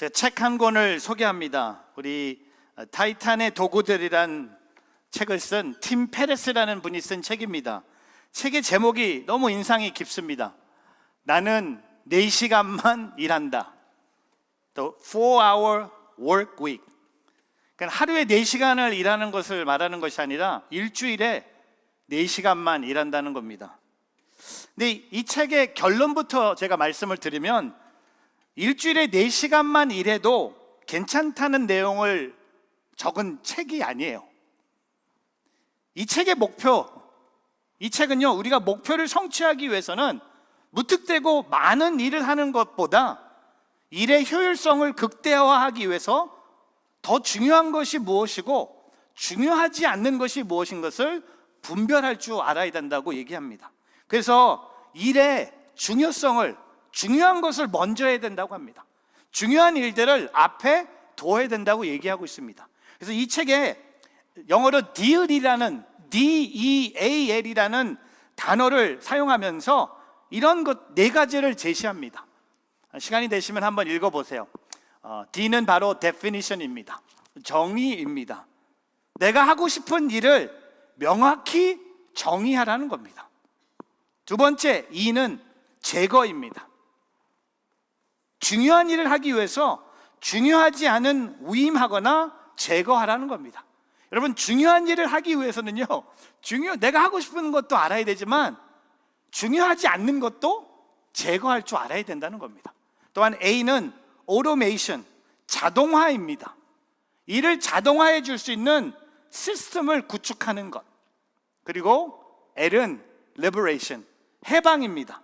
제가 책 한 권을 소개합니다. 우리 타이탄의 도구들이란 책을 쓴 팀 페레스라는 분이 쓴 책입니다. 책의 제목이 너무 인상이 깊습니다. 나는 4시간만 일한다. The 4-hour work week. 그러니까 하루에 4시간을 일하는 것을 말하는 것이 아니라 일주일에 4시간만 일한다는 겁니다. 근데 이 책의 결론부터 제가 말씀을 드리면 일주일에 4시간만 일해도 괜찮다는 내용을 적은 책이 아니에요. 이 책의 목표, 이 책은요, 우리가 목표를 성취하기 위해서는 무턱대고 많은 일을 하는 것보다 일의 효율성을 극대화하기 위해서 더 중요한 것이 무엇이고 중요하지 않는 것이 무엇인 것을 분별할 줄 알아야 된다고 얘기합니다. 그래서 일의 중요한 것을 먼저 해야 된다고 합니다. 중요한 일들을 앞에 둬야 된다고 얘기하고 있습니다. 그래서 이 책에 영어로 deal이라는 DEAL이라는 단어를 사용하면서 이런 것 4가지를 제시합니다. 시간이 되시면 한번 읽어보세요. D는 바로 definition입니다. 정의입니다. 내가 하고 싶은 일을 명확히 정의하라는 겁니다. 두 번째, E는 제거입니다. 중요한 일을 하기 위해서 중요하지 않은 위임하거나 제거하라는 겁니다. 여러분, 중요한 일을 하기 위해서는요, 내가 하고 싶은 것도 알아야 되지만 중요하지 않는 것도 제거할 줄 알아야 된다는 겁니다. 또한 A는 automation, 자동화입니다. 일을 자동화해 줄 수 있는 시스템을 구축하는 것. 그리고 L은 liberation, 해방입니다.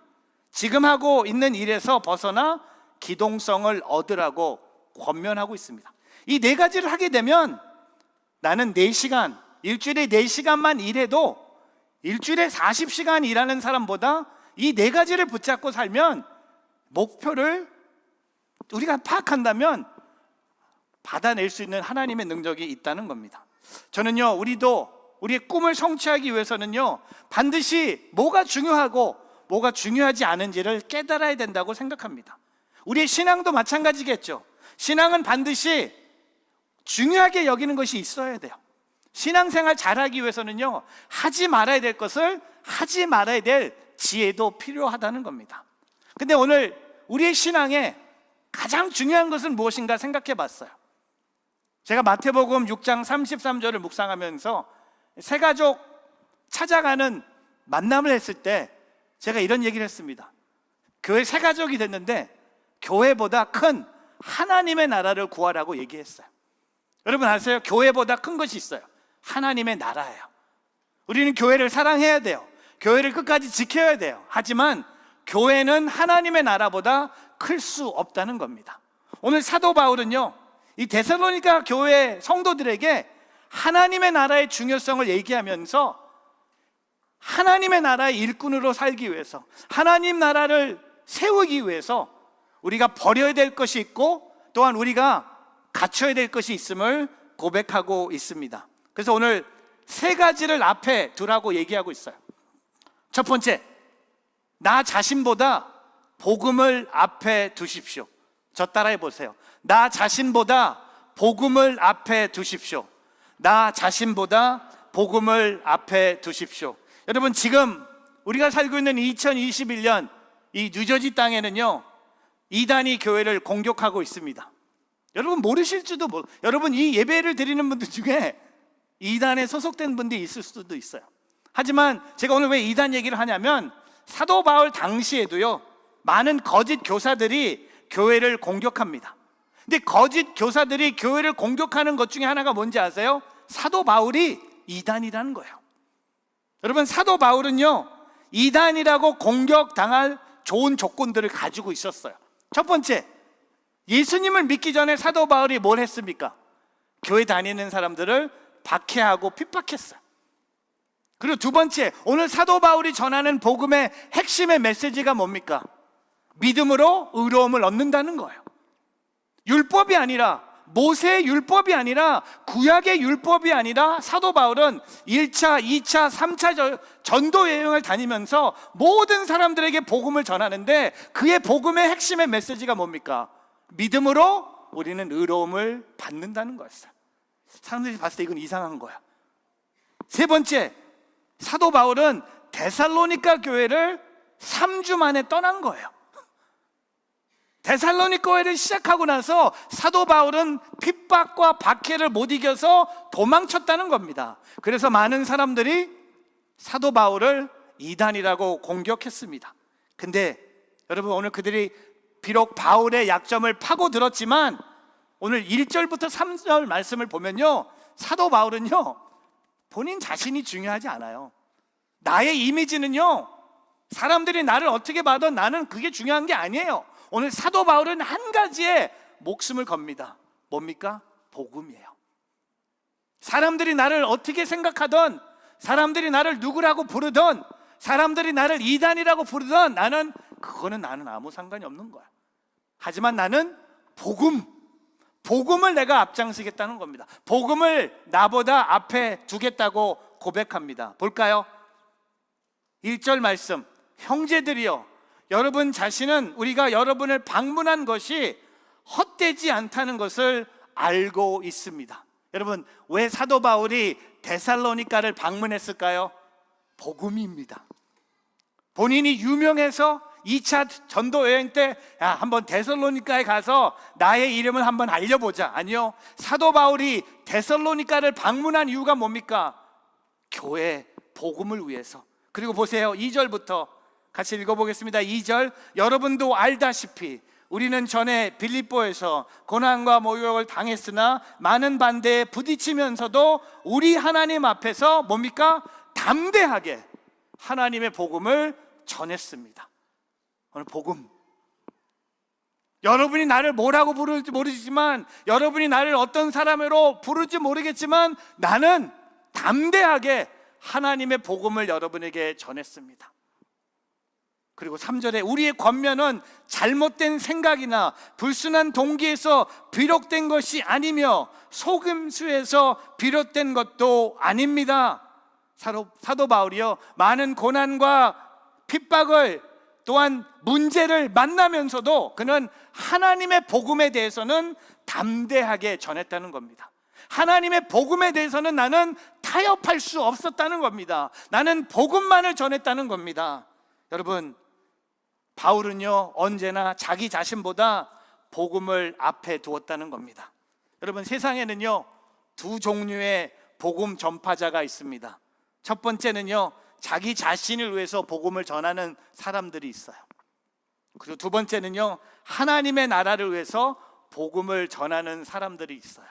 지금 하고 있는 일에서 벗어나 기동성을 얻으라고 권면하고 있습니다. 이 4가지를 하게 되면 나는 4시간, 일주일에 4시간만 일해도 일주일에 40시간 일하는 사람보다 이 4가지를 붙잡고 살면 목표를 우리가 파악한다면 받아낼 수 있는 하나님의 능력이 있다는 겁니다. 저는요, 우리의 꿈을 성취하기 위해서는요, 반드시 뭐가 중요하고 뭐가 중요하지 않은지를 깨달아야 된다고 생각합니다. 우리의 신앙도 마찬가지겠죠. 신앙은 반드시 중요하게 여기는 것이 있어야 돼요. 신앙생활 잘하기 위해서는요, 하지 말아야 될 것을 하지 말아야 될 지혜도 필요하다는 겁니다. 근데 오늘 우리의 신앙에 가장 중요한 것은 무엇인가 생각해 봤어요. 제가 마태복음 6장 33절을 묵상하면서 새가족 찾아가는 만남을 했을 때 제가 이런 얘기를 했습니다. 교회 새가족이 됐는데 교회보다 큰 하나님의 나라를 구하라고 얘기했어요. 여러분 아세요? 교회보다 큰 것이 있어요. 하나님의 나라예요. 우리는 교회를 사랑해야 돼요. 교회를 끝까지 지켜야 돼요. 하지만 교회는 하나님의 나라보다 클 수 없다는 겁니다. 오늘 사도 바울은요, 이 데살로니가 교회 성도들에게 하나님의 나라의 중요성을 얘기하면서 하나님의 나라의 일꾼으로 살기 위해서, 하나님 나라를 세우기 위해서 우리가 버려야 될 것이 있고 또한 우리가 갖춰야 될 것이 있음을 고백하고 있습니다. 그래서 오늘 3가지를 앞에 두라고 얘기하고 있어요. 첫 번째, 나 자신보다 복음을 앞에 두십시오. 저 따라해 보세요. 나 자신보다 복음을 앞에 두십시오. 나 자신보다 복음을 앞에 두십시오. 여러분, 지금 우리가 살고 있는 2021년 이 뉴저지 땅에는요, 이단이 교회를 공격하고 있습니다. 여러분 모르실지도 여러분 이 예배를 드리는 분들 중에 이단에 소속된 분들이 있을 수도 있어요. 하지만 제가 오늘 왜 이단 얘기를 하냐면 사도 바울 당시에도요, 많은 거짓 교사들이 교회를 공격합니다. 근데 거짓 교사들이 교회를 공격하는 것 중에 하나가 뭔지 아세요? 사도 바울이 이단이라는 거예요. 여러분, 사도 바울은요, 이단이라고 공격당할 좋은 조건들을 가지고 있었어요. 첫 번째, 예수님을 믿기 전에 사도 바울이 뭘 했습니까? 교회 다니는 사람들을 박해하고 핍박했어요. 그리고 두 번째, 오늘 사도 바울이 전하는 복음의 핵심의 메시지가 뭡니까? 믿음으로 의로움을 얻는다는 거예요. 율법이 아니라, 모세의 율법이 아니라, 구약의 율법이 아니라 사도 바울은 1차, 2차, 3차 전도 여행을 다니면서 모든 사람들에게 복음을 전하는데 그의 복음의 핵심의 메시지가 뭡니까? 믿음으로 우리는 의로움을 받는다는 거였어요. 사람들이 봤을 때 이건 이상한 거야. 세 번째, 사도 바울은 데살로니가 교회를 3주 만에 떠난 거예요. 데살로니가 교회를 시작하고 나서 사도 바울은 핍박과 박해를 못 이겨서 도망쳤다는 겁니다. 그래서 많은 사람들이 사도 바울을 이단이라고 공격했습니다. 근데 여러분, 오늘 그들이 비록 바울의 약점을 파고들었지만 오늘 1절부터 3절 말씀을 보면요, 사도 바울은요 본인 자신이 중요하지 않아요. 나의 이미지는요, 사람들이 나를 어떻게 봐도 나는 그게 중요한 게 아니에요. 오늘 사도 바울은 한 가지에 목숨을 겁니다. 뭡니까? 복음이에요. 사람들이 나를 어떻게 생각하던, 사람들이 나를 누구라고 부르던, 사람들이 나를 이단이라고 부르던, 나는 아무 상관이 없는 거야. 하지만 나는 복음을 내가 앞장서겠다는 겁니다. 복음을 나보다 앞에 두겠다고 고백합니다. 볼까요? 1절 말씀, 형제들이여, 여러분 자신은 우리가 여러분을 방문한 것이 헛되지 않다는 것을 알고 있습니다. 여러분, 왜 사도 바울이 데살로니가를 방문했을까요? 복음입니다. 본인이 유명해서 2차 전도 여행 때 한번 데살로니가에 가서 나의 이름을 한번 알려보자. 아니요, 사도 바울이 데살로니가를 방문한 이유가 뭡니까? 교회 복음을 위해서. 그리고 보세요, 2절부터 같이 읽어보겠습니다. 2절, 여러분도 알다시피 우리는 전에 빌립보에서 고난과 모욕을 당했으나 많은 반대에 부딪히면서도 우리 하나님 앞에서 뭡니까? 담대하게 하나님의 복음을 전했습니다. 오늘 복음, 여러분이 나를 뭐라고 부를지 모르지만, 여러분이 나를 어떤 사람으로 부를지 모르겠지만, 나는 담대하게 하나님의 복음을 여러분에게 전했습니다. 그리고 3절에 우리의 권면은 잘못된 생각이나 불순한 동기에서 비롯된 것이 아니며 속임수에서 비롯된 것도 아닙니다. 사도 바울이요, 많은 고난과 핍박을, 또한 문제를 만나면서도 그는 하나님의 복음에 대해서는 담대하게 전했다는 겁니다. 하나님의 복음에 대해서는 나는 타협할 수 없었다는 겁니다. 나는 복음만을 전했다는 겁니다. 여러분, 바울은요 언제나 자기 자신보다 복음을 앞에 두었다는 겁니다. 여러분, 세상에는요 두 종류의 복음 전파자가 있습니다. 첫 번째는요, 자기 자신을 위해서 복음을 전하는 사람들이 있어요. 그리고 두 번째는요, 하나님의 나라를 위해서 복음을 전하는 사람들이 있어요.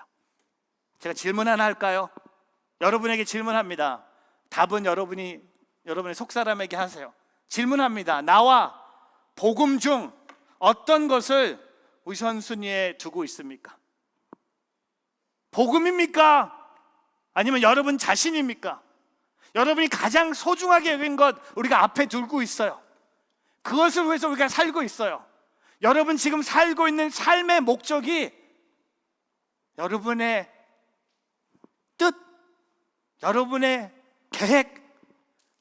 제가 질문 하나 할까요? 여러분에게 질문합니다. 답은 여러분의 속사람에게 하세요. 질문합니다. 나와 복음 중 어떤 것을 우선순위에 두고 있습니까? 복음입니까? 아니면 여러분 자신입니까? 여러분이 가장 소중하게 여긴 것 우리가 앞에 두고 있어요. 그것을 위해서 우리가 살고 있어요. 여러분 지금 살고 있는 삶의 목적이 여러분의 뜻, 여러분의 계획,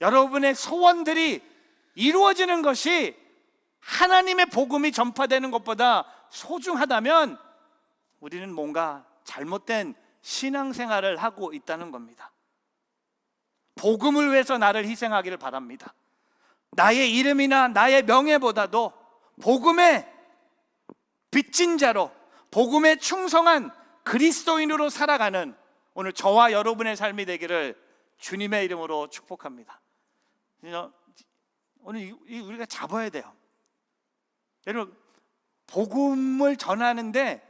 여러분의 소원들이 이루어지는 것이 하나님의 복음이 전파되는 것보다 소중하다면 우리는 뭔가 잘못된 신앙생활을 하고 있다는 겁니다. 복음을 위해서 나를 희생하기를 바랍니다. 나의 이름이나 나의 명예보다도 복음의 빚진 자로, 복음에 충성한 그리스도인으로 살아가는 오늘 저와 여러분의 삶이 되기를 주님의 이름으로 축복합니다. 오늘 우리가 잡아야 돼요. 여러분, 복음을 전하는데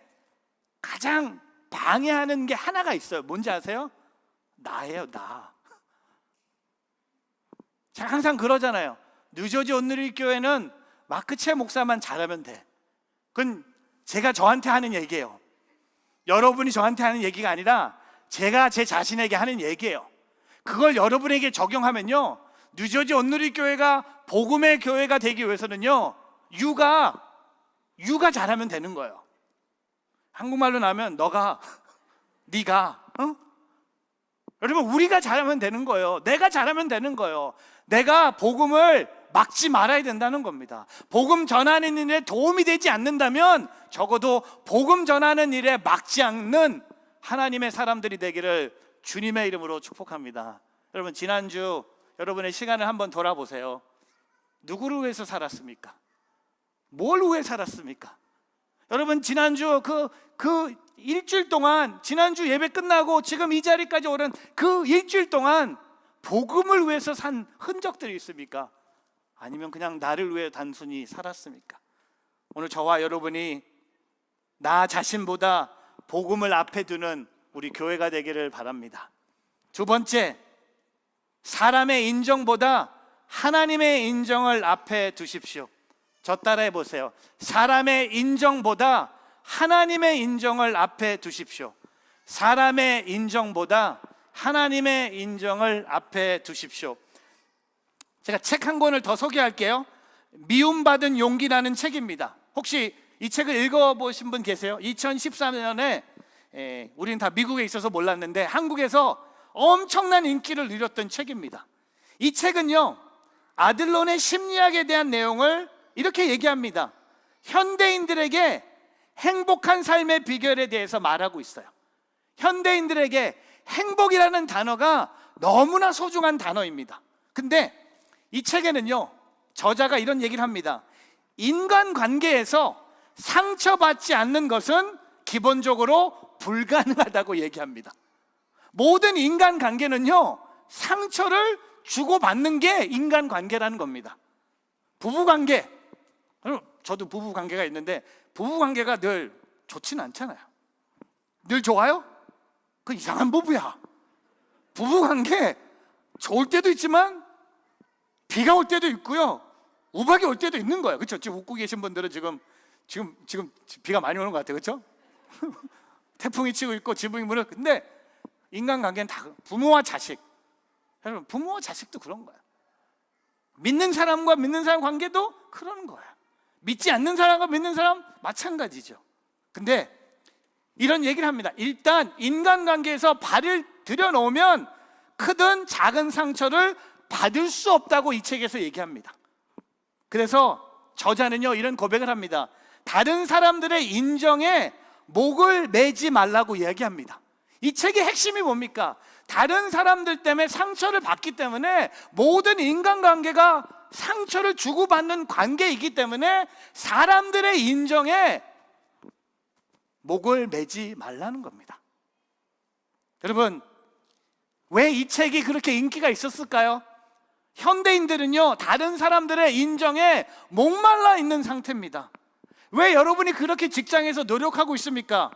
가장 방해하는 게 하나가 있어요. 뭔지 아세요? 나예요, 나. 제가 항상 그러잖아요. 뉴저지 온누리 교회는 마크체 목사만 잘하면 돼. 그건 제가 저한테 하는 얘기예요. 여러분이 저한테 하는 얘기가 아니라 제가 제 자신에게 하는 얘기예요. 그걸 여러분에게 적용하면요, 뉴저지 온누리 교회가 복음의 교회가 되기 위해서는요, 유가 잘하면 되는 거예요. 한국말로 나면 네가 여러분, 우리가 잘하면 되는 거예요. 내가 잘하면 되는 거예요. 내가 복음을 막지 말아야 된다는 겁니다. 복음 전하는 일에 도움이 되지 않는다면 적어도 복음 전하는 일에 막지 않는 하나님의 사람들이 되기를 주님의 이름으로 축복합니다. 여러분, 지난주 여러분의 시간을 한번 돌아보세요. 누구를 위해서 살았습니까? 뭘 위해 살았습니까? 여러분, 지난주 그 일주일 동안, 지난주 예배 끝나고 지금 이 자리까지 오른 그 일주일 동안 복음을 위해서 산 흔적들이 있습니까? 아니면 그냥 나를 위해 단순히 살았습니까? 오늘 저와 여러분이 나 자신보다 복음을 앞에 두는 우리 교회가 되기를 바랍니다. 두 번째, 사람의 인정보다 하나님의 인정을 앞에 두십시오. 저 따라해 보세요. 사람의 인정보다 하나님의 인정을 앞에 두십시오. 사람의 인정보다 하나님의 인정을 앞에 두십시오. 제가 책 한 권을 더 소개할게요. 미움받은 용기라는 책입니다. 혹시 이 책을 읽어보신 분 계세요? 2014년에 우리는 다 미국에 있어서 몰랐는데 한국에서 엄청난 인기를 누렸던 책입니다. 이 책은요, 아들론의 심리학에 대한 내용을 이렇게 얘기합니다. 현대인들에게 행복한 삶의 비결에 대해서 말하고 있어요. 현대인들에게 행복이라는 단어가 너무나 소중한 단어입니다. 근데 이 책에는요, 저자가 이런 얘기를 합니다. 인간관계에서 상처받지 않는 것은 기본적으로 불가능하다고 얘기합니다. 모든 인간관계는요, 상처를 주고받는 게 인간관계라는 겁니다. 부부관계, 저도 부부관계가 있는데 부부관계가 늘 좋지는 않잖아요. 늘 좋아요? 그 이상한 부부야. 부부관계 좋을 때도 있지만 비가 올 때도 있고요, 우박이 올 때도 있는 거예요. 그렇죠? 지금 웃고 계신 분들은 지금 비가 많이 오는 것 같아요. 그렇죠? 태풍이 치고 있고 지붕이 무너. 근데 인간관계는 다 부모와 자식. 여러분, 부모와 자식도 그런 거예요. 믿는 사람과 믿는 사람 관계도 그러는 거예요. 믿지 않는 사람과 믿는 사람 마찬가지죠. 근데 이런 얘기를 합니다. 일단 인간관계에서 발을 들여놓으면 크든 작은 상처를 받을 수 없다고 이 책에서 얘기합니다. 그래서 저자는요, 이런 고백을 합니다. 다른 사람들의 인정에 목을 매지 말라고 이야기합니다. 이 책의 핵심이 뭡니까? 다른 사람들 때문에 상처를 받기 때문에 모든 인간관계가 상처를 주고받는 관계이기 때문에 사람들의 인정에 목을 매지 말라는 겁니다. 여러분, 왜 이 책이 그렇게 인기가 있었을까요? 현대인들은요, 다른 사람들의 인정에 목말라 있는 상태입니다. 왜 여러분이 그렇게 직장에서 노력하고 있습니까?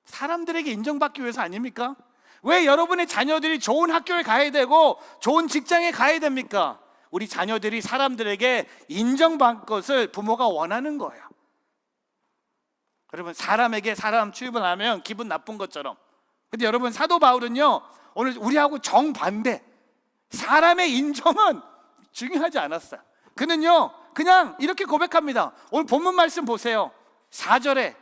사람들에게 인정받기 위해서 아닙니까? 왜 여러분의 자녀들이 좋은 학교에 가야 되고 좋은 직장에 가야 됩니까? 우리 자녀들이 사람들에게 인정받을 것을 부모가 원하는 거예요. 여러분, 사람에게 사람 취급을 하면 기분 나쁜 것처럼. 근데 여러분, 사도 바울은요, 오늘 우리하고 정반대, 사람의 인정은 중요하지 않았어요. 그는요, 그냥 이렇게 고백합니다. 오늘 본문 말씀 보세요. 4절에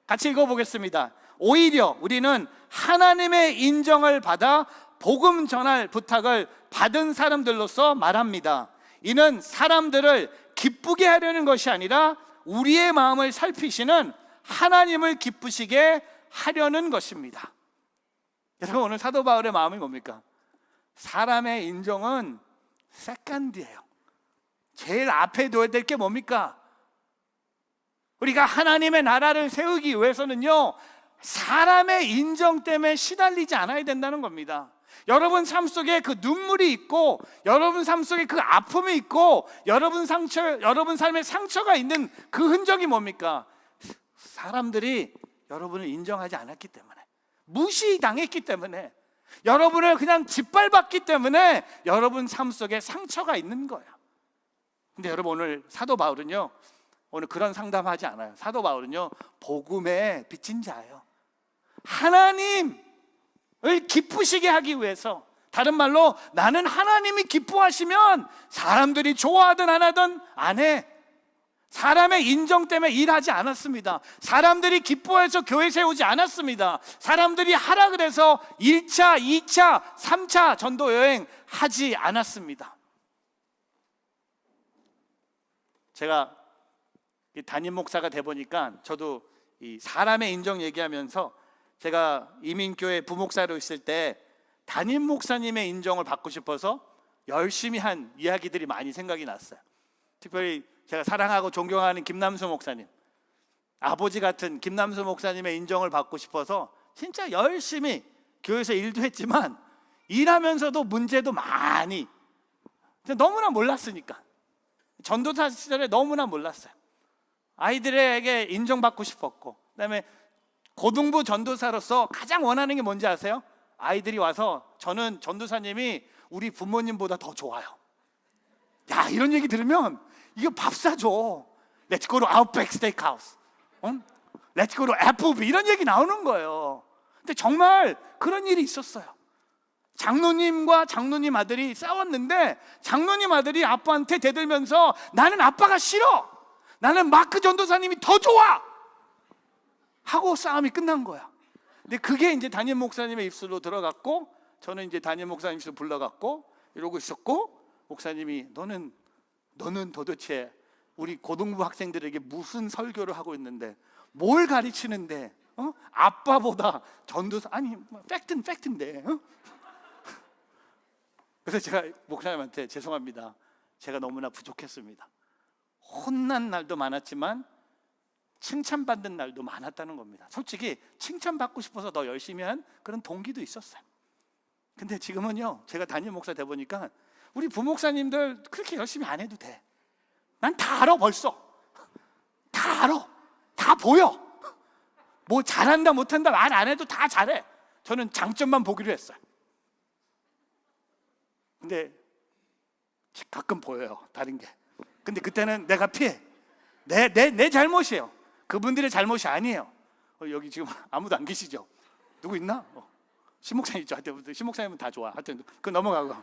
같이 읽어보겠습니다. 오히려 우리는 하나님의 인정을 받아 복음 전할 부탁을 받은 사람들로서 말합니다. 이는 사람들을 기쁘게 하려는 것이 아니라 우리의 마음을 살피시는 하나님을 기쁘시게 하려는 것입니다. 여러분, 오늘 사도 바울의 마음이 뭡니까? 사람의 인정은 세컨드예요. 제일 앞에 둬야 될 게 뭡니까? 우리가 하나님의 나라를 세우기 위해서는요, 사람의 인정 때문에 시달리지 않아야 된다는 겁니다. 여러분 삶 속에 그 눈물이 있고, 여러분 삶 속에 그 아픔이 있고, 여러분 삶에 상처가 있는 그 흔적이 뭡니까? 사람들이 여러분을 인정하지 않았기 때문에, 무시당했기 때문에, 여러분을 그냥 짓밟았기 때문에 여러분 삶 속에 상처가 있는 거예요. 근데 여러분, 오늘 사도 바울은요, 오늘 그런 상담하지 않아요. 사도 바울은요, 복음의 빚진 자예요. 하나님을 기쁘시게 하기 위해서, 다른 말로 나는 하나님이 기뻐하시면 사람들이 좋아하든 안 하든 안 해. 사람의 인정 때문에 일하지 않았습니다. 사람들이 기뻐해서 교회 세우지 않았습니다. 사람들이 하라 그래서 1차, 2차, 3차 전도 여행 하지 않았습니다. 제가 담임 목사가 돼 보니까 저도 이 사람의 인정 얘기하면서 제가 이민교회 부목사로 있을 때 담임 목사님의 인정을 받고 싶어서 열심히 한 이야기들이 많이 생각이 났어요. 특별히 제가 사랑하고 존경하는 김남수 목사님, 아버지 같은 김남수 목사님의 인정을 받고 싶어서 진짜 열심히 교회에서 일도 했지만 일하면서도 문제도 많이, 너무나 몰랐으니까, 전도사 시절에 너무나 몰랐어요. 아이들에게 인정받고 싶었고, 그다음에 고등부 전도사로서 가장 원하는 게 뭔지 아세요? 아이들이 와서 저는 전도사님이 우리 부모님보다 더 좋아요. 야, 이런 얘기 들으면 이거 밥 사줘. Let's go to Outback Steakhouse. Let's go to Applebee's. 이런 얘기 나오는 거예요. 근데 정말 그런 일이 있었어요. 장로님과 장로님 아들이 싸웠는데 장로님 아들이 아빠한테 대들면서 나는 아빠가 싫어, 나는 마크 전도사님이 더 좋아 하고 싸움이 끝난 거야. 근데 그게 이제 담임 목사님의 입술로 들어갔고, 저는 이제 담임 목사님 입술로 불러갔고 이러고 있었고, 목사님이 너는 도대체 우리 고등부 학생들에게 무슨 설교를 하고 있는데, 뭘 가르치는데, 아빠보다 전도사, 아니 팩트는 팩트인데. 그래서 제가 목사님한테 죄송합니다, 제가 너무나 부족했습니다. 혼난 날도 많았지만 칭찬받는 날도 많았다는 겁니다. 솔직히 칭찬받고 싶어서 더 열심히 한 그런 동기도 있었어요. 근데 지금은요, 제가 담임 목사 돼 보니까 우리 부목사님들 그렇게 열심히 안 해도 돼. 난 다 알아. 벌써 다 알아. 다 보여. 뭐 잘한다 못한다 말 안 해도 다 잘해. 저는 장점만 보기로 했어요. 근데 가끔 보여요, 다른 게. 근데 그때는 내가 피해. 내 잘못이에요. 그분들의 잘못이 아니에요. 여기 지금 아무도 안 계시죠? 누구 있나? 신목사님 있죠? 하여튼 신목사님은 다 좋아. 하여튼 그 넘어가고.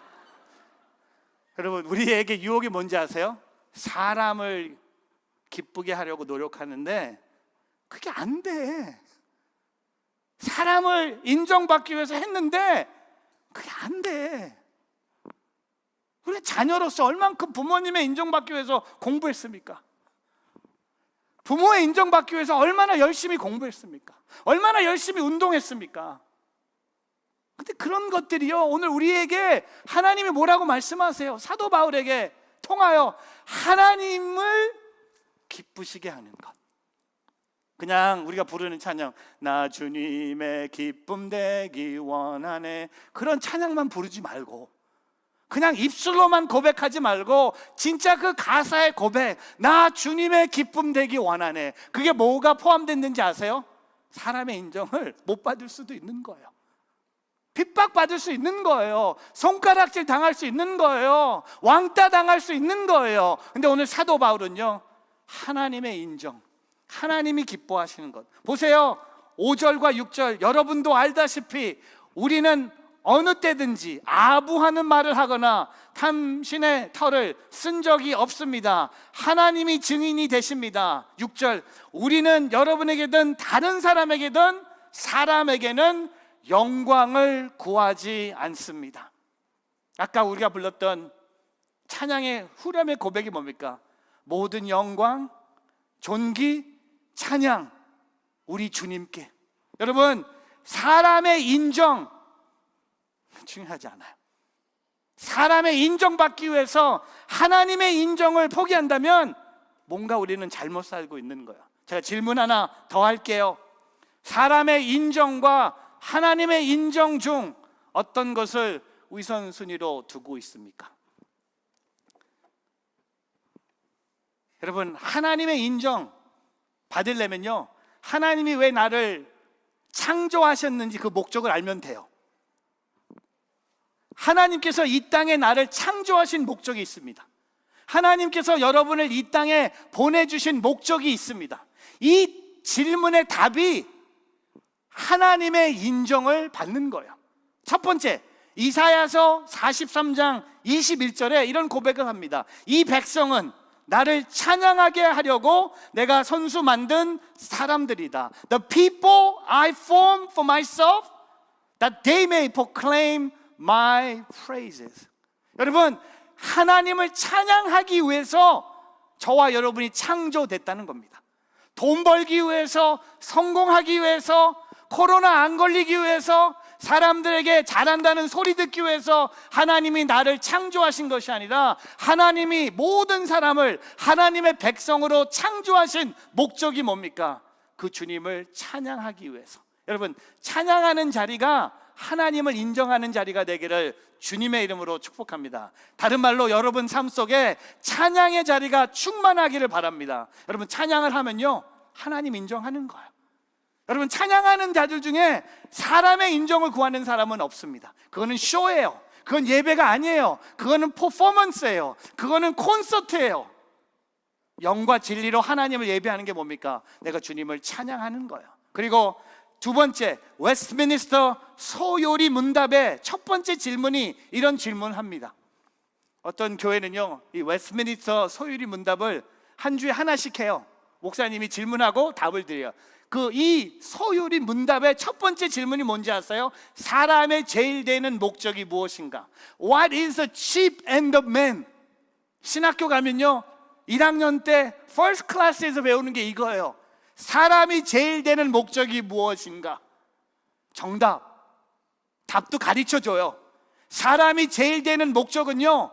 여러분, 우리에게 유혹이 뭔지 아세요? 사람을 기쁘게 하려고 노력하는데 그게 안 돼. 사람을 인정받기 위해서 했는데 그게 안 돼. 우리 자녀로서 얼만큼 부모님의 인정받기 위해서 공부했습니까? 부모의 인정받기 위해서 얼마나 열심히 공부했습니까? 얼마나 열심히 운동했습니까? 근데 그런 것들이요, 오늘 우리에게 하나님이 뭐라고 말씀하세요? 사도 바울에게 통하여 하나님을 기쁘시게 하는 것. 그냥 우리가 부르는 찬양, 나 주님의 기쁨 되기 원하네, 그런 찬양만 부르지 말고, 그냥 입술로만 고백하지 말고 진짜 그 가사의 고백, 나 주님의 기쁨 되기 원하네, 그게 뭐가 포함됐는지 아세요? 사람의 인정을 못 받을 수도 있는 거예요. 핍박받을 수 있는 거예요. 손가락질 당할 수 있는 거예요. 왕따 당할 수 있는 거예요. 근데 오늘 사도 바울은요, 하나님의 인정, 하나님이 기뻐하시는 것. 보세요, 5절과 6절 여러분도 알다시피 우리는 어느 때든지 아부하는 말을 하거나 탐신의 털을 쓴 적이 없습니다. 하나님이 증인이 되십니다. 6절, 우리는 여러분에게든 다른 사람에게든 사람에게는 영광을 구하지 않습니다. 아까 우리가 불렀던 찬양의 후렴의 고백이 뭡니까? 모든 영광, 존귀, 찬양 우리 주님께. 여러분, 사람의 인정 중요하지 않아요. 사람의 인정받기 위해서 하나님의 인정을 포기한다면 뭔가 우리는 잘못 살고 있는 거예요. 제가 질문 하나 더 할게요. 사람의 인정과 하나님의 인정 중 어떤 것을 우선순위로 두고 있습니까? 여러분, 하나님의 인정 받으려면요, 하나님이 왜 나를 창조하셨는지 그 목적을 알면 돼요. 하나님께서 이 땅에 나를 창조하신 목적이 있습니다. 하나님께서 여러분을 이 땅에 보내주신 목적이 있습니다. 이 질문의 답이 하나님의 인정을 받는 거예요. 첫 번째, 이사야서 43장 21절에 이런 고백을 합니다. 이 백성은 나를 찬양하게 하려고 내가 선수 만든 사람들이다. The people I formed for myself, that they may proclaim my praises. 여러분, 하나님을 찬양하기 위해서 저와 여러분이 창조됐다는 겁니다. 돈 벌기 위해서, 성공하기 위해서, 코로나 안 걸리기 위해서, 사람들에게 잘한다는 소리 듣기 위해서 하나님이 나를 창조하신 것이 아니라 하나님이 모든 사람을 하나님의 백성으로 창조하신 목적이 뭡니까? 그 주님을 찬양하기 위해서. 여러분, 찬양하는 자리가 하나님을 인정하는 자리가 되기를 주님의 이름으로 축복합니다. 다른 말로 여러분 삶 속에 찬양의 자리가 충만하기를 바랍니다. 여러분, 찬양을 하면요, 하나님 인정하는 거예요. 여러분, 찬양하는 자들 중에 사람의 인정을 구하는 사람은 없습니다. 그거는 쇼예요. 그건 예배가 아니에요. 그거는 퍼포먼스예요. 그거는 콘서트예요. 영과 진리로 하나님을 예배하는 게 뭡니까? 내가 주님을 찬양하는 거예요. 그리고 두 번째, 웨스트미니스터 소요리 문답의 첫 번째 질문이 이런 질문을 합니다. 어떤 교회는요, 이 웨스트미니스터 소요리 문답을 한 주에 하나씩 해요. 목사님이 질문하고 답을 드려요. 이 소요리 문답의 첫 번째 질문이 뭔지 아세요? 사람의 제일 되는 목적이 무엇인가? What is the chief end of man? 신학교 가면요, 1학년 때 first class에서 배우는 게 이거예요. 사람이 제일 되는 목적이 무엇인가? 정답, 답도 가르쳐줘요. 사람이 제일 되는 목적은요,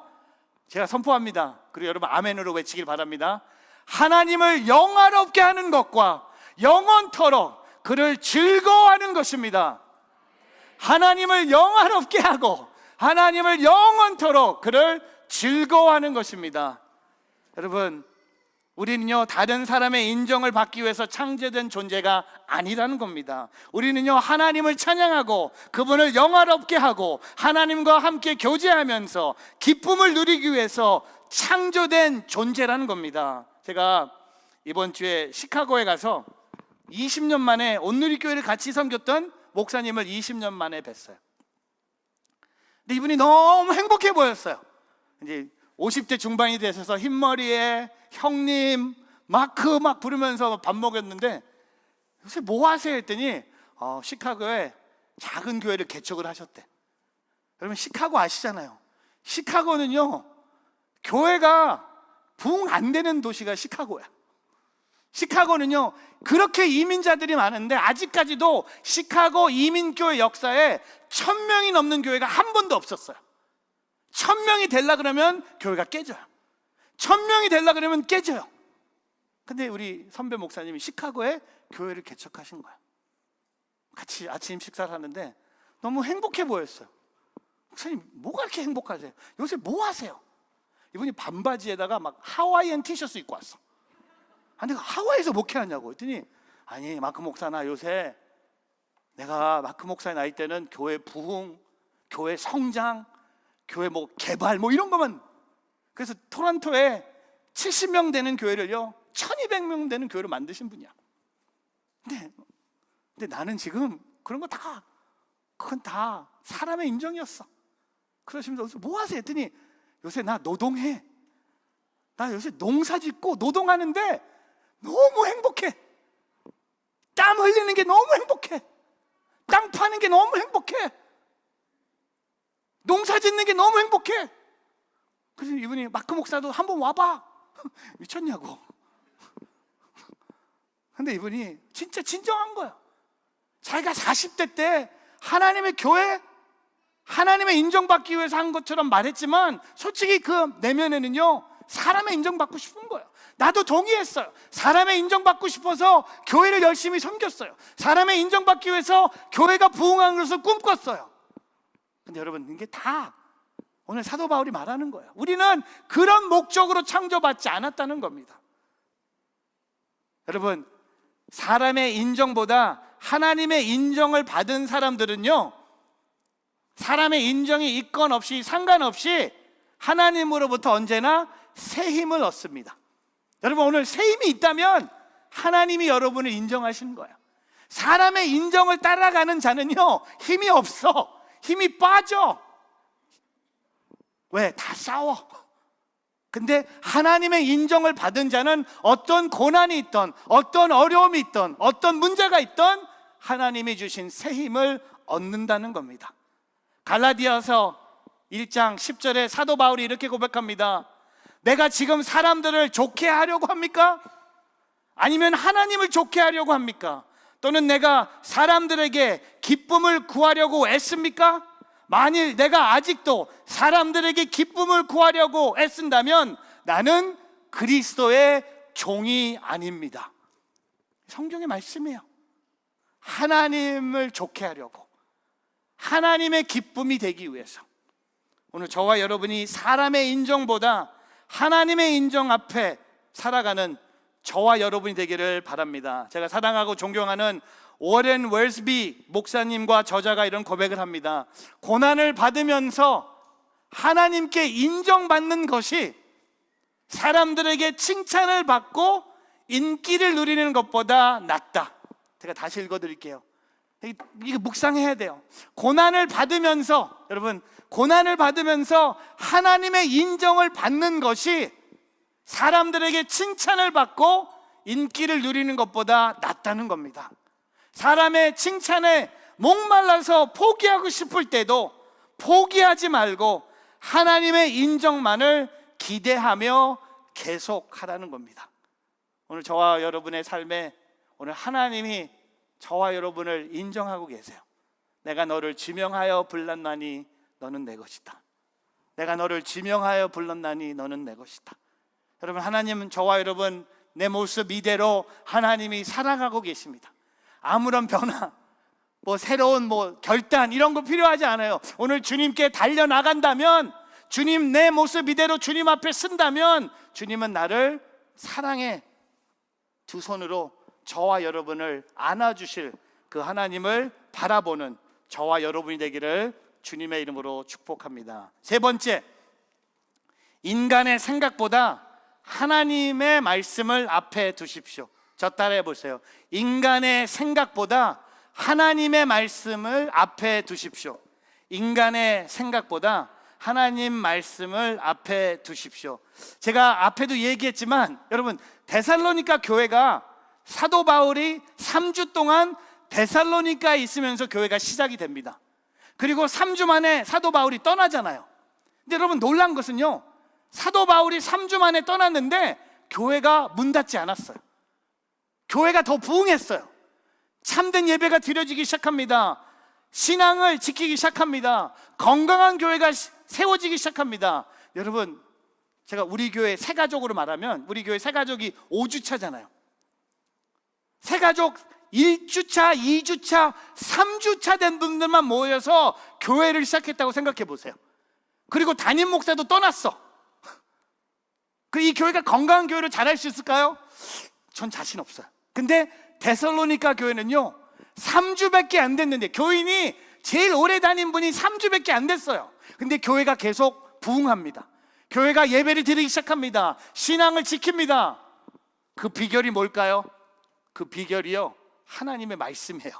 제가 선포합니다. 그리고 여러분 아멘으로 외치길 바랍니다. 하나님을 영화롭게 하는 것과 영원토록 그를 즐거워하는 것입니다. 하나님을 영화롭게 하고 하나님을 영원토록 그를 즐거워하는 것입니다. 여러분, 우리는요, 다른 사람의 인정을 받기 위해서 창조된 존재가 아니라는 겁니다. 우리는요, 하나님을 찬양하고 그분을 영화롭게 하고 하나님과 함께 교제하면서 기쁨을 누리기 위해서 창조된 존재라는 겁니다. 제가 이번 주에 시카고에 가서 20년 만에 온누리교회를 같이 섬겼던 목사님을 20년 만에 뵀어요. 근데 이분이 너무 행복해 보였어요. 이제 50대 중반이 되셔서 흰머리에 형님, 마크 막 부르면서 밥 먹였는데 요새 뭐 하세요? 했더니 시카고에 작은 교회를 개척을 하셨대. 여러분, 시카고 아시잖아요. 시카고는요, 교회가 부흥 안 되는 도시가 시카고야. 시카고는요, 그렇게 이민자들이 많은데 아직까지도 시카고 이민교회 역사에 1000명이 넘는 교회가 한 번도 없었어요. 1000명이 되려 그러면 교회가 깨져요. 1000명이 되려 그러면 깨져요. 근데 우리 선배 목사님이 시카고에 교회를 개척하신 거예요. 같이 아침 식사를 하는데 너무 행복해 보였어요. 목사님, 뭐가 이렇게 행복하세요? 요새 뭐 하세요? 이분이 반바지에다가 막 하와이안 티셔츠 입고 왔어. 아니, 내가 하와이에서 목회하냐고 했더니, 아니, 마크 목사, 나 요새 내가 마크 목사의 나이 때는 교회 부흥, 교회 성장, 교회 뭐 개발 뭐 이런 것만, 그래서 토론토에 70명 되는 교회를요 1200명 되는 교회로 만드신 분이야. 근데 나는 지금 그런 거 다, 그건 다 사람의 인정이었어. 그러시면서 뭐 하세요? 했더니 요새 나 노동해. 나 요새 농사 짓고 노동하는데 너무 행복해. 땀 흘리는 게 너무 행복해. 땅 파는 게 너무 행복해. 농사 짓는 게 너무 행복해. 그래서 이분이, 마크 목사도 한번 와봐. 미쳤냐고. 근데 이분이 진짜 진정한 거야. 자기가 40대 때 하나님의 교회, 하나님의 인정받기 위해서 한 것처럼 말했지만 솔직히 그 내면에는요 사람의 인정받고 싶은 거예요. 나도 동의했어요. 사람의 인정받고 싶어서 교회를 열심히 섬겼어요. 사람의 인정받기 위해서 교회가 부흥하는 것을 꿈꿨어요. 근데 여러분, 이게 다 오늘 사도 바울이 말하는 거예요. 우리는 그런 목적으로 창조받지 않았다는 겁니다. 여러분, 사람의 인정보다 하나님의 인정을 받은 사람들은요, 사람의 인정이 있건 없이 상관없이 하나님으로부터 언제나 새 힘을 얻습니다. 여러분, 오늘 새 힘이 있다면 하나님이 여러분을 인정하시는 거예요. 사람의 인정을 따라가는 자는요 힘이 없어. 힘이 빠져. 왜? 다 싸워. 근데 하나님의 인정을 받은 자는 어떤 고난이 있던, 어떤 어려움이 있던, 어떤 문제가 있던 하나님이 주신 새 힘을 얻는다는 겁니다. 갈라디아서 1장 10절에 사도 바울이 이렇게 고백합니다. 내가 지금 사람들을 좋게 하려고 합니까? 아니면 하나님을 좋게 하려고 합니까? 또는 내가 사람들에게 기쁨을 구하려고 애씁니까? 만일 내가 아직도 사람들에게 기쁨을 구하려고 애쓴다면 나는 그리스도의 종이 아닙니다. 성경의 말씀이에요. 하나님을 좋게 하려고, 하나님의 기쁨이 되기 위해서 오늘 저와 여러분이 사람의 인정보다 하나님의 인정 앞에 살아가는 저와 여러분이 되기를 바랍니다. 제가 사랑하고 존경하는 워렌 웰스비 목사님과 저자가 이런 고백을 합니다. 고난을 받으면서 하나님께 인정받는 것이 사람들에게 칭찬을 받고 인기를 누리는 것보다 낫다. 제가 다시 읽어드릴게요. 이거 묵상해야 돼요. 고난을 받으면서, 여러분, 고난을 받으면서 하나님의 인정을 받는 것이 사람들에게 칭찬을 받고 인기를 누리는 것보다 낫다는 겁니다. 사람의 칭찬에 목말라서 포기하고 싶을 때도 포기하지 말고 하나님의 인정만을 기대하며 계속하라는 겁니다. 오늘 저와 여러분의 삶에 오늘 하나님이 저와 여러분을 인정하고 계세요. 내가 너를 지명하여 불렀나니 너는 내 것이다. 내가 너를 지명하여 불렀나니 너는 내 것이다. 여러분, 하나님은 저와 여러분 내 모습 이대로 하나님이 사랑하고 계십니다. 아무런 변화, 새로운 결단 이런 거 필요하지 않아요. 오늘 주님께 달려나간다면, 주님 내 모습 이대로 주님 앞에 쓴다면 주님은 나를 사랑해 두 손으로 저와 여러분을 안아주실 그 하나님을 바라보는 저와 여러분이 되기를 주님의 이름으로 축복합니다. 세 번째, 인간의 생각보다 하나님의 말씀을 앞에 두십시오. 저 따라해 보세요. 인간의 생각보다 하나님의 말씀을 앞에 두십시오. 인간의 생각보다 하나님 말씀을 앞에 두십시오. 제가 앞에도 얘기했지만 여러분, 데살로니가 교회가 사도 바울이 3주 동안 데살로니가에 있으면서 교회가 시작이 됩니다. 그리고 3주 만에 사도 바울이 떠나잖아요. 근데 여러분, 놀란 것은요, 사도 바울이 3주 만에 떠났는데 교회가 문 닫지 않았어요. 교회가 더 부흥했어요. 참된 예배가 드려지기 시작합니다. 신앙을 지키기 시작합니다. 건강한 교회가 세워지기 시작합니다. 여러분, 제가 우리 교회 새 가족으로 말하면 우리 교회 새 가족이 5주차잖아요. 새 가족 1주차, 2주차, 3주차 된 분들만 모여서 교회를 시작했다고 생각해 보세요. 그리고 담임 목사도 떠났어. 이 교회가 건강한 교회로 자랄 수 있을까요? 전 자신 없어요. 근데 데살로니가 교회는요 3주밖에 안 됐는데, 교인이 제일 오래 다닌 분이 3주밖에 안 됐어요. 근데 교회가 계속 부흥합니다. 교회가 예배를 드리기 시작합니다. 신앙을 지킵니다. 그 비결이 뭘까요? 그 비결이요, 하나님의 말씀이에요.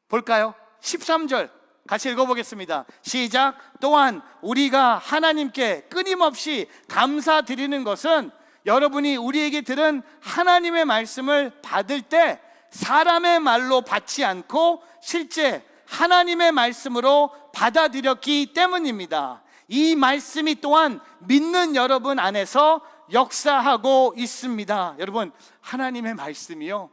볼까요? 13절 같이 읽어보겠습니다. 시작. 또한 우리가 하나님께 끊임없이 감사드리는 것은 여러분이 우리에게 들은 하나님의 말씀을 받을 때 사람의 말로 받지 않고 실제 하나님의 말씀으로 받아들였기 때문입니다. 이 말씀이 또한 믿는 여러분 안에서 역사하고 있습니다. 여러분, 하나님의 말씀이요,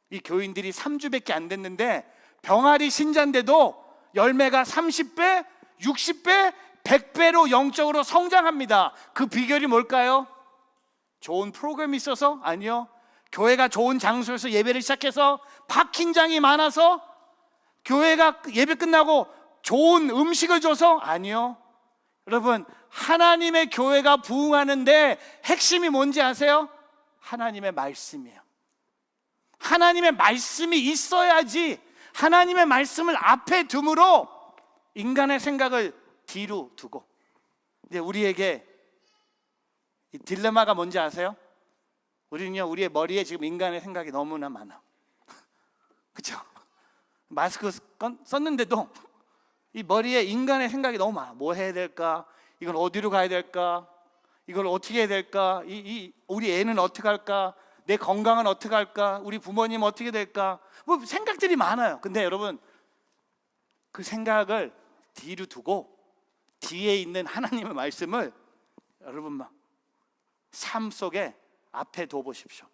이 교인들이 3주밖에 안 됐는데 병아리 신자인데도 열매가 30배, 60배, 100배로 영적으로 성장합니다. 그 비결이 뭘까요? 좋은 프로그램이 있어서? 아니요. 교회가 좋은 장소에서 예배를 시작해서 파킹장이 많아서? 교회가 예배 끝나고 좋은 음식을 줘서? 아니요. 여러분, 하나님의 교회가 부흥하는데 핵심이 뭔지 아세요? 하나님의 말씀이에요. 하나님의 말씀이 있어야지, 하나님의 말씀을 앞에 둠으로 인간의 생각을 뒤로 두고. 근데 우리에게 이 딜레마가 뭔지 아세요? 우리는요, 우리의 머리에 지금 인간의 생각이 너무나 많아. 그렇죠? 마스크 썼는데도 이 머리에 인간의 생각이 너무 많아. 뭐 해야 될까? 이건 어디로 가야 될까? 이걸 어떻게 해야 될까? 우리 애는 어떻게 할까? 내 건강은 어떻게 할까? 우리 부모님 어떻게 될까? 생각들이 많아요. 근데 여러분, 그 생각을 뒤로 두고 뒤에 있는 하나님의 말씀을 여러분 삶 속에 앞에 둬보십시오.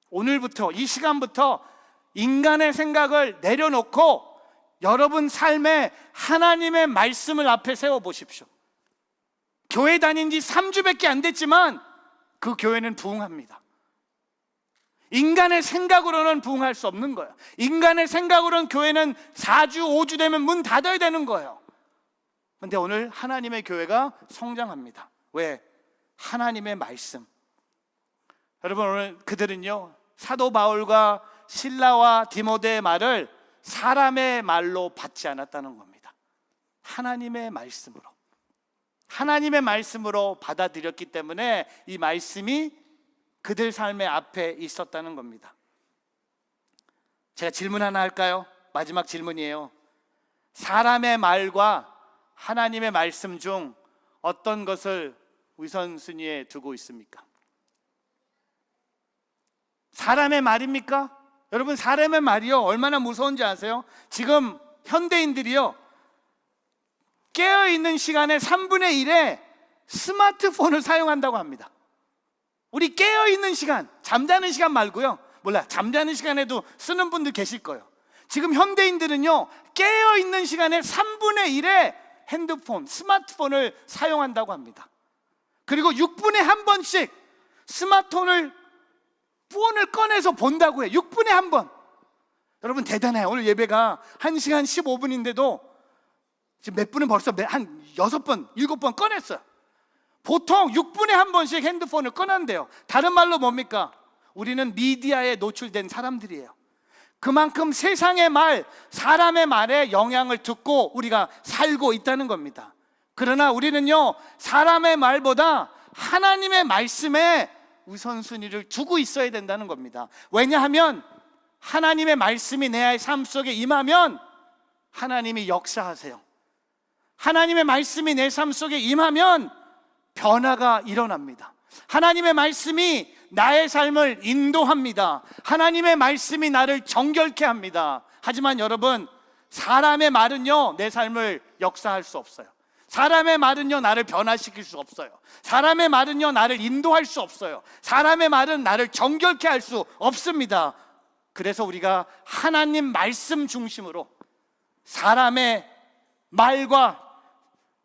오늘부터, 이 시간부터 인간의 생각을 내려놓고 여러분 삶에 하나님의 말씀을 앞에 세워보십시오. 교회 다닌 지 3주밖에 안 됐지만 그 교회는 부흥합니다. 인간의 생각으로는 부흥할 수 없는 거예요. 인간의 생각으로는 교회는 4주, 5주 되면 문 닫아야 되는 거예요. 그런데 오늘 하나님의 교회가 성장합니다. 왜? 하나님의 말씀. 여러분, 오늘 그들은요, 사도 바울과 실라와 디모데의 말을 사람의 말로 받지 않았다는 겁니다. 하나님의 말씀으로 받아들였기 때문에 이 말씀이 그들 삶의 앞에 있었다는 겁니다. 제가 질문 하나 할까요? 마지막 질문이에요. 사람의 말과 하나님의 말씀 중 어떤 것을 우선순위에 두고 있습니까? 사람의 말입니까? 여러분, 사람의 말이요, 얼마나 무서운지 아세요? 지금 현대인들이요, 깨어있는 시간의 3분의 1에 스마트폰을 사용한다고 합니다. 우리 깨어있는 시간, 잠자는 시간 말고요, 잠자는 시간에도 쓰는 분들 계실 거예요. 지금 현대인들은요, 깨어있는 시간의 3분의 1에 핸드폰, 스마트폰을 사용한다고 합니다. 그리고 6분에 한 번씩 스마트폰을 꺼내서 본다고 해요. 6분에 한 번. 여러분, 대단해요. 오늘 예배가 1시간 15분인데도 지금 몇 분은 벌써 한 6번, 7번 꺼냈어요. 보통 6분에 한 번씩 핸드폰을 꺼낸대요. 다른 말로 뭡니까? 우리는 미디어에 노출된 사람들이에요. 그만큼 세상의 말, 사람의 말에 영향을 듣고 우리가 살고 있다는 겁니다. 그러나 우리는요, 사람의 말보다 하나님의 말씀에 우선순위를 두고 있어야 된다는 겁니다. 왜냐하면 하나님의 말씀이 내 삶 속에 임하면 하나님이 역사하세요. 하나님의 말씀이 내 삶 속에 임하면 변화가 일어납니다. 하나님의 말씀이 나의 삶을 인도합니다. 하나님의 말씀이 나를 정결케 합니다. 하지만 여러분, 사람의 말은요, 내 삶을 역사할 수 없어요. 사람의 말은요, 나를 변화시킬 수 없어요. 사람의 말은요, 나를 인도할 수 없어요. 사람의 말은 나를 정결케 할 수 없습니다. 그래서 우리가 하나님 말씀 중심으로 사람의 말과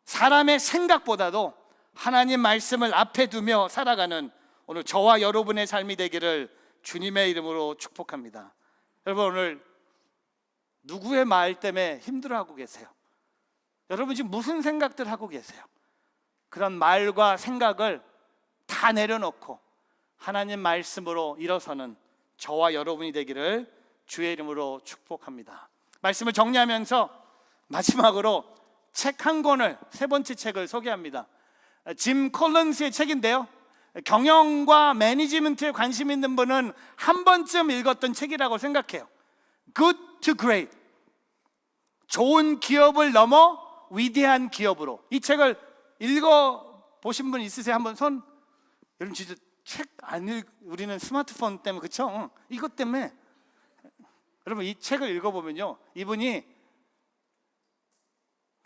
사람의 생각보다도 하나님 말씀을 앞에 두며 살아가는 오늘 저와 여러분의 삶이 되기를 주님의 이름으로 축복합니다. 여러분, 오늘 누구의 말 때문에 힘들어하고 계세요? 여러분, 지금 무슨 생각들 하고 계세요? 그런 말과 생각을 다 내려놓고 하나님 말씀으로 일어서는 저와 여러분이 되기를 주의 이름으로 축복합니다. 말씀을 정리하면서 마지막으로 책 한 권을, 세 번째 책을 소개합니다. 짐 콜런스의 책인데요, 경영과 매니지먼트에 관심 있는 분은 한 번쯤 읽었던 책이라고 생각해요. Good to Great, 좋은 기업을 넘어 위대한 기업으로. 이 책을 읽어보신 분 있으세요? 한번 손. 여러분, 진짜 책 안 우리는 스마트폰 때문에, 그쵸? 이것 때문에. 여러분, 이 책을 읽어보면요, 이분이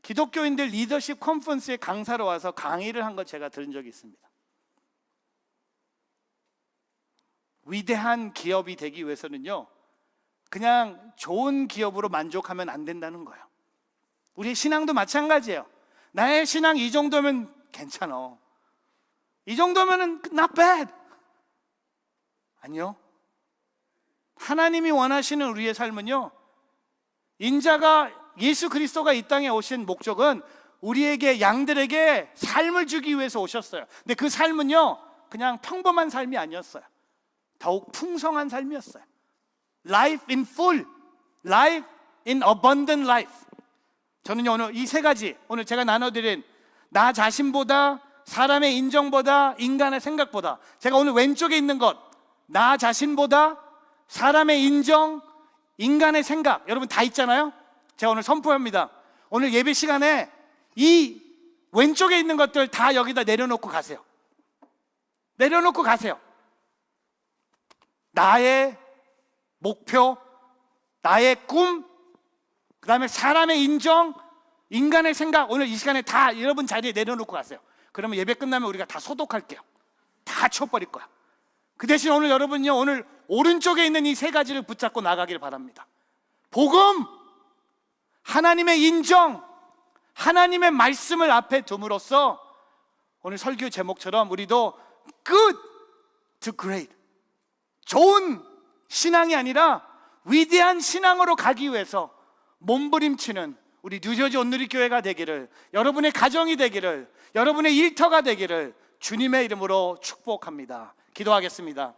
기독교인들 리더십 컨퍼런스에 강사로 와서 강의를 한 거 제가 들은 적이 있습니다. 위대한 기업이 되기 위해서는요, 그냥 좋은 기업으로 만족하면 안 된다는 거예요. 우리 신앙도 마찬가지예요. 나의 신앙 이 정도면 괜찮아, 이 정도면은 not bad. 아니요, 하나님이 원하시는 우리의 삶은요, 인자가 예수 그리스도가 이 땅에 오신 목적은 우리에게, 양들에게 삶을 주기 위해서 오셨어요. 근데 그 삶은요, 그냥 평범한 삶이 아니었어요. 더욱 풍성한 삶이었어요. Life in full, life in abundant life. 저는요, 오늘 이 세 가지, 오늘 제가 나눠드린 나 자신보다, 사람의 인정보다, 인간의 생각보다, 제가 오늘 왼쪽에 있는 것, 나 자신보다, 사람의 인정, 인간의 생각, 여러분 다 있잖아요. 제가 오늘 선포합니다. 오늘 예배 시간에 이 왼쪽에 있는 것들 다 여기다 내려놓고 가세요. 내려놓고 가세요. 나의 목표, 나의 꿈, 그 다음에 사람의 인정, 인간의 생각, 오늘 이 시간에 다 여러분 자리에 내려놓고 가세요. 그러면 예배 끝나면 우리가 다 소독할게요. 다 쳐버릴 거야. 그 대신 오늘 여러분요, 오늘 오른쪽에 있는 이 세 가지를 붙잡고 나가길 바랍니다. 복음, 하나님의 인정, 하나님의 말씀을 앞에 둠으로써 오늘 설교 제목처럼 우리도 good to great, 좋은 신앙이 아니라 위대한 신앙으로 가기 위해서 몸부림치는 우리 뉴저지 온누리교회가 되기를, 여러분의 가정이 되기를, 여러분의 일터가 되기를 주님의 이름으로 축복합니다. 기도하겠습니다.